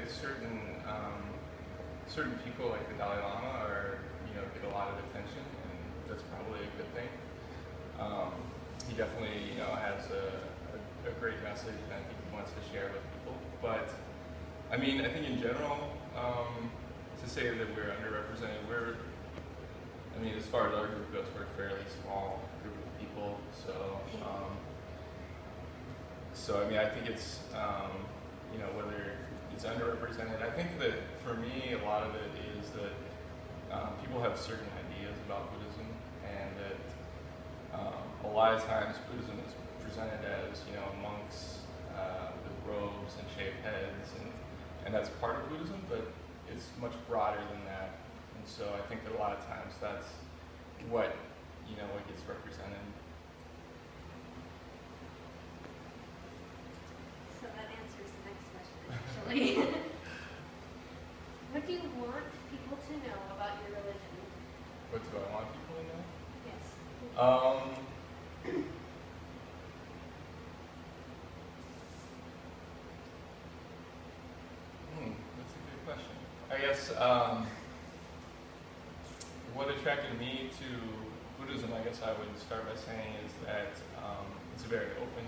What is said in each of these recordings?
that certain people like the Dalai Lama get a lot of attention, and that's probably a good thing. He definitely has a great message, and I think he wants to share with people. But I mean, I think in general, to say that we're underrepresented, as far as our group goes, we're a fairly small group of people. So I mean, I think it's whether it's underrepresented. I think that for me, a lot of it is that people have certain ideas about Buddhism, and that a lot of times Buddhism is presented as monks with robes and shaved heads, and that's part of Buddhism, but it's much broader than that. And so I think that a lot of times that's what gets represented. So that answers the next question, actually. What do you want people to know about your religion? What do I want people to know? Yes. That's a good question. I guess what attracted me to Buddhism, I guess I would start by saying, is that it's a very open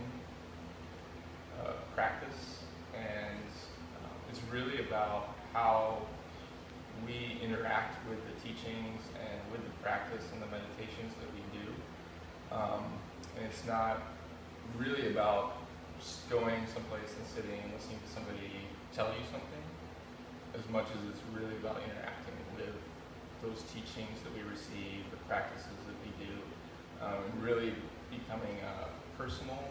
practice, and it's really about how we interact with the teachings and with the practice and the meditations that we do. And it's not really about just going someplace and sitting and listening to somebody tell you something, as much as it's really about interacting with those teachings that we receive, the practices that we do, and really becoming personal,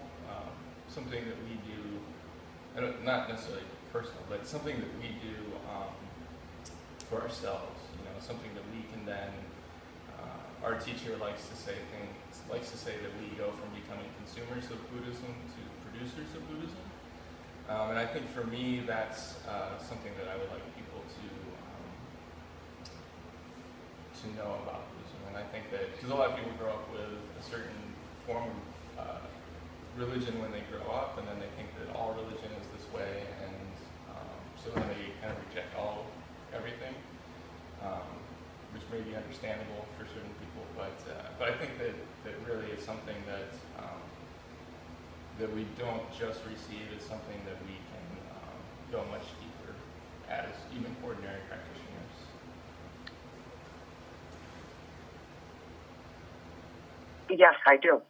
something that we do, not necessarily personal, but something that we do for ourselves, something that we can then, our teacher likes to say that we go from becoming consumers of Buddhism to producers of Buddhism. And I think for me, that's something that I would like people to know about Buddhism. And I think that, because a lot of people grow up with a certain form of religion when they grow up, and then they think that all religion is this way, and so then they kind of reject everything, which may be understandable for certain people, but I think that really is something that we don't just receive, it's something that we can go much deeper as even ordinary practitioners. Yes, I do.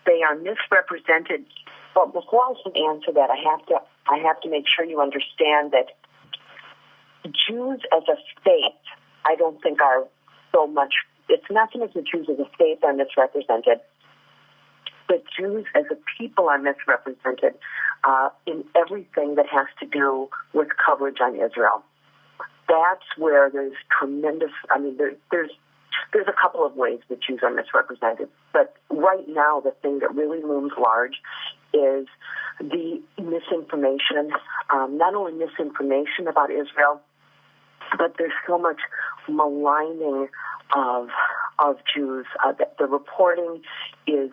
They are misrepresented. But before I can answer that, I have to make sure you understand that Jews as a faith, I don't think are so much. It's not so much the Jews as a faith are misrepresented, but Jews as a people are misrepresented in everything that has to do with coverage on Israel. That's where there's tremendous. There's a couple of ways that Jews are misrepresented, but right now the thing that really looms large is the misinformation, not only misinformation about Israel, but there's so much maligning of Jews. The reporting is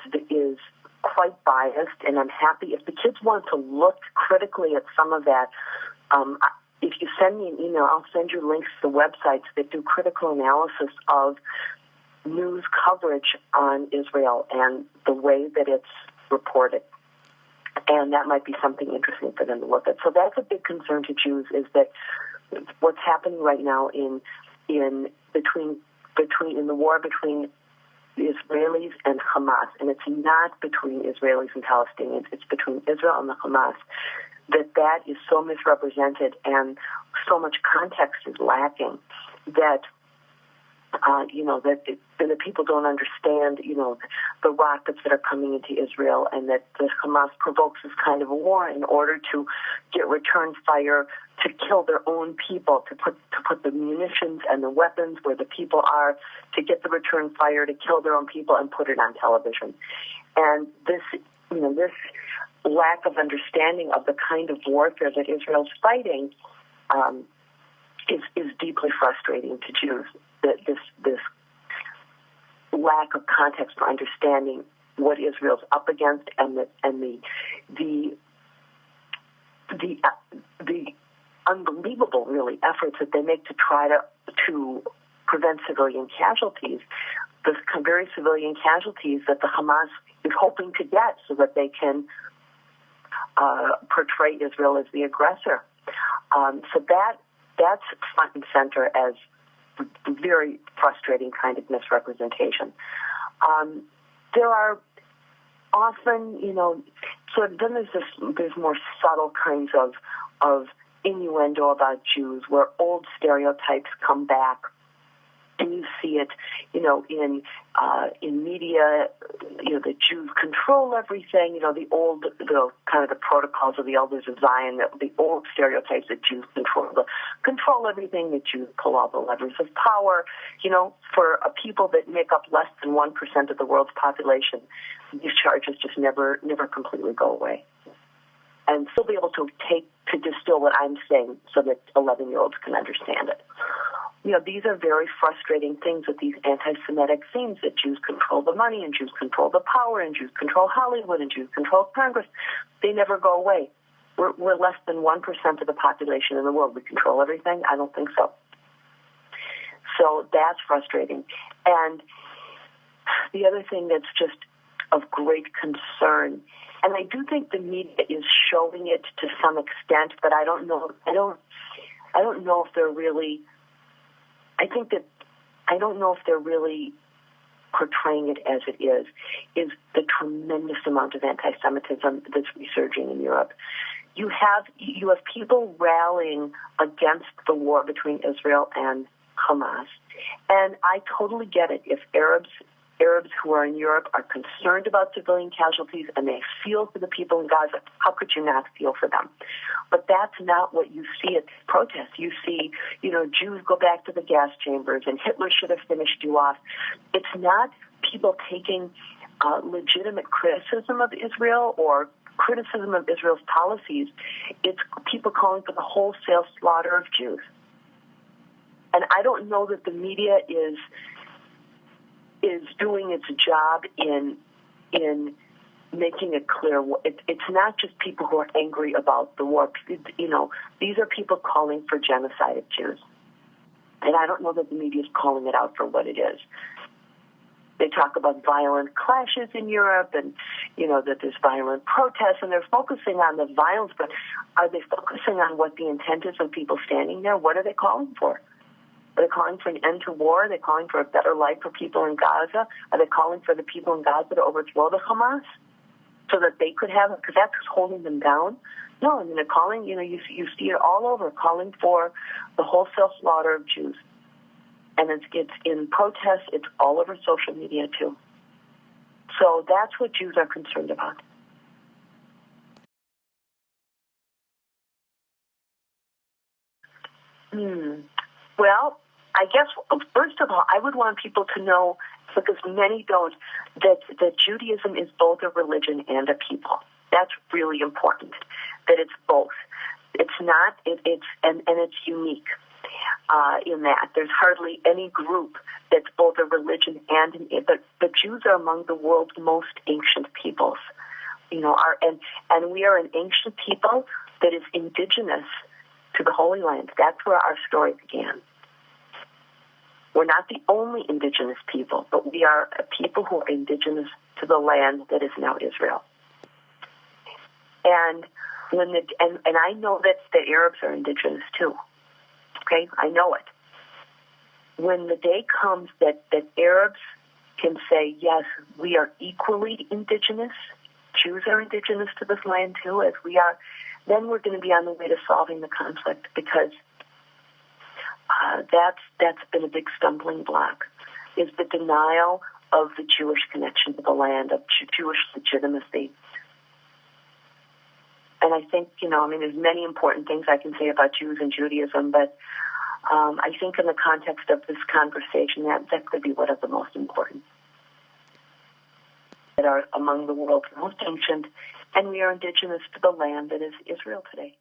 quite biased, and I'm happy if the kids want to look critically at some of that. If you send me an email, I'll send you links to the websites that do critical analysis of news coverage on Israel and the way that it's reported. And that might be something interesting for them to look at. So that's a big concern to Jews, is that what's happening right now in the war between the Israelis and Hamas, and it's not between Israelis and Palestinians, it's between Israel and the Hamas, that is so misrepresented and so much context is lacking that that the people don't understand, the rockets that are coming into Israel, and that the Hamas provokes this kind of a war in order to get return fire, to kill their own people, to put the munitions and the weapons where the people are, to get the return fire, to kill their own people and put it on television. And this lack of understanding of the kind of warfare that Israel's fighting is deeply frustrating to Jews. This lack of context for understanding what Israel's up against, and the the unbelievable, really, efforts that they make to try to prevent civilian casualties, the very civilian casualties that the Hamas is hoping to get so that they can portray Israel as the aggressor. So that's front and center as very frustrating kind of misrepresentation. There are often, so then there's more subtle kinds of innuendo about Jews where old stereotypes come back. And you see it, in media, the Jews control everything, the kind of the protocols of the elders of Zion, the old stereotypes that Jews control everything, that Jews pull all the levers of power. For a people that make up less than 1% of the world's population, these charges just never completely go away. And still be able to distill what I'm saying so that 11-year-olds can understand it. These are very frustrating things with these anti-Semitic themes that Jews control the money and Jews control the power and Jews control Hollywood and Jews control Congress. They never go away. We're less than 1% of the population in the world. We control everything? I don't think so. So that's frustrating. And the other thing that's just of great concern, and I do think the media is showing it to some extent, but I don't know if they're really. I don't know if they're really portraying it as it is the tremendous amount of anti-Semitism that's resurging in Europe. You have people rallying against the war between Israel and Hamas, and I totally get it. If Arabs who are in Europe are concerned about civilian casualties and they feel for the people in Gaza, how could you not feel for them? But that's not what you see at protests. You see, Jews go back to the gas chambers and Hitler should have finished you off. It's not people taking legitimate criticism of Israel or criticism of Israel's policies. It's people calling for the wholesale slaughter of Jews. And I don't know that the media is doing its job in making it clear. It's not just people who are angry about the war. These are people calling for genocide of Jews. And I don't know that the media is calling it out for what it is. They talk about violent clashes in Europe and, that there's violent protests, and they're focusing on the violence, but are they focusing on what the intent is of people standing there? What are they calling for? Are they calling for an end to war? Are they calling for a better life for people in Gaza? Are they calling for the people in Gaza to overthrow the Hamas so that they could have it? Because that's who's holding them down. No, they're calling, you see it all over, calling for the wholesale slaughter of Jews. And it's in protests, it's all over social media too. So that's what Jews are concerned about. Well, I guess, first of all, I would want people to know, because many don't, that Judaism is both a religion and a people. That's really important, that it's both. It's not, and it's unique in that. There's hardly any group that's both a religion but Jews are among the world's most ancient peoples. And we are an ancient people that is indigenous to the Holy Land. That's where our story began. We're not the only indigenous people, but we are a people who are indigenous to the land that is now Israel. And and I know that the Arabs are indigenous too. Okay, I know it. When the day comes that Arabs can say, yes, we are equally indigenous, Jews are indigenous to this land too, as we are, then we're going to be on the way to solving the conflict, because that's been a big stumbling block, is the denial of the Jewish connection to the land, of Jewish legitimacy. And I think, there's many important things I can say about Jews and Judaism, but I think in the context of this conversation, that could be one of the most important. That are among the world's most ancient, and we are indigenous to the land that is Israel today.